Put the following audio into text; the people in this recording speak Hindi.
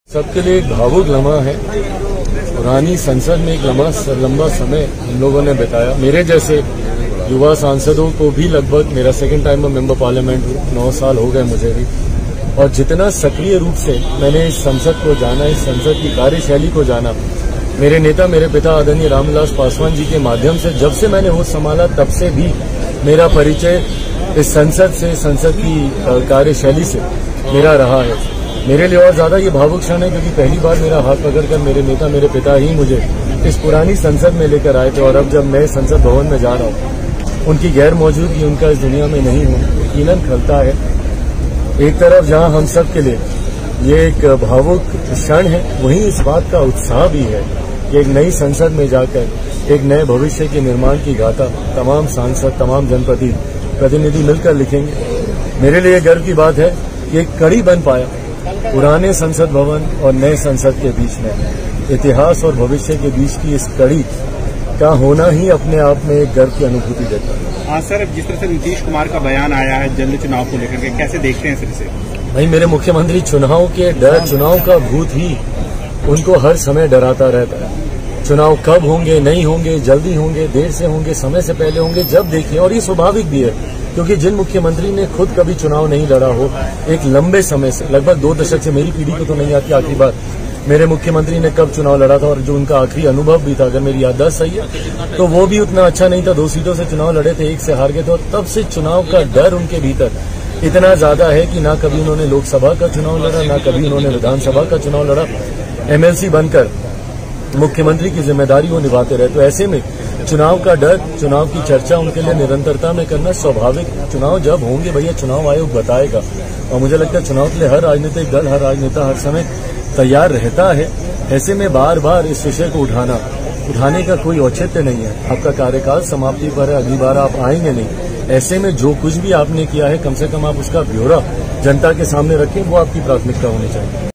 सबके लिए एक भावुक लम्हा है। पुरानी संसद में एक लंबा समय हम लोगों ने बिताया। मेरे जैसे युवा सांसदों को भी लगभग मेरा सेकंड टाइम में मेंबर पार्लियामेंट 9 साल हो गए मुझे भी, और जितना सक्रिय रूप से मैंने इस संसद को जाना, इस संसद की कार्यशैली को जाना, मेरे नेता मेरे पिता आदरणीय रामविलास पासवान जी के माध्यम से जब से मैंने होश संभाला तब से भी मेरा परिचय इस संसद से, संसद की कार्यशैली से मेरा रहा है। मेरे लिए और ज्यादा ये भावुक क्षण है क्योंकि पहली बार मेरा हाथ पकड़कर मेरे नेता मेरे पिता ही मुझे इस पुरानी संसद में लेकर आए थे, और अब जब मैं संसद भवन में जा रहा हूँ, उनकी गैर मौजूदगी, उनका इस दुनिया में नहीं हो, यकीनन खलता है। एक तरफ जहां हम सब के लिए ये एक भावुक क्षण है, वहीं इस बात का उत्साह भी है कि एक नई संसद में जाकर एक नए भविष्य के निर्माण की गाथा तमाम सांसद, तमाम जनप्रतिनिधि मिलकर लिखेंगे। मेरे लिए गर्व की बात है कि एक कड़ी बन पाया पुराने संसद भवन और नए संसद के बीच में। इतिहास और भविष्य के बीच की इस कड़ी का होना ही अपने आप में एक गर्व की अनुभूति देता है। हाँ सर, जिस तरह से नीतीश कुमार का बयान आया है जल्द चुनाव को लेकर के, कैसे देखते हैं फिर से? भाई, मेरे मुख्यमंत्री चुनाव के डर, चुनाव का भूत ही उनको हर समय डराता रहता है। चुनाव कब होंगे, नहीं होंगे, जल्दी होंगे, देर से होंगे, समय से पहले होंगे, जब देखिए। और ये स्वाभाविक भी है क्योंकि जिन मुख्यमंत्री ने खुद कभी चुनाव नहीं लड़ा हो, एक लंबे समय से, लगभग 2 दशक से, मेरी पीढ़ी को तो नहीं आती आखिरी बार मेरे मुख्यमंत्री ने कब चुनाव लड़ा था, और जो उनका आखिरी अनुभव भी था, अगर मेरी याददाश्त सही है, तो वो भी उतना अच्छा नहीं था। 2 सीटों से चुनाव लड़े थे, 1 से हार गए थे, और तब से चुनाव का डर उनके भीतर इतना ज्यादा है कि ना कभी उन्होंने लोकसभा का चुनाव लड़ा, ना कभी उन्होंने विधानसभा का चुनाव लड़ा। एमएलसी बनकर मुख्यमंत्री की जिम्मेदारी वो निभाते रहे। तो ऐसे में चुनाव का डर, चुनाव की चर्चा उनके लिए निरंतरता में करना स्वाभाविक। चुनाव जब होंगे भैया, चुनाव आयोग बताएगा, और मुझे लगता है चुनाव के लिए हर राजनीतिक दल, हर राजनेता हर समय तैयार रहता है। ऐसे में बार बार इस विषय को उठाने का कोई औचित्य नहीं है। आपका कार्यकाल समाप्ति पर है, अगली बार आप आएंगे नहीं। ऐसे में जो कुछ भी आपने किया है, कम से कम आप उसका ब्यौरा जनता के सामने रखें, वो आपकी प्राथमिकता होनी चाहिए।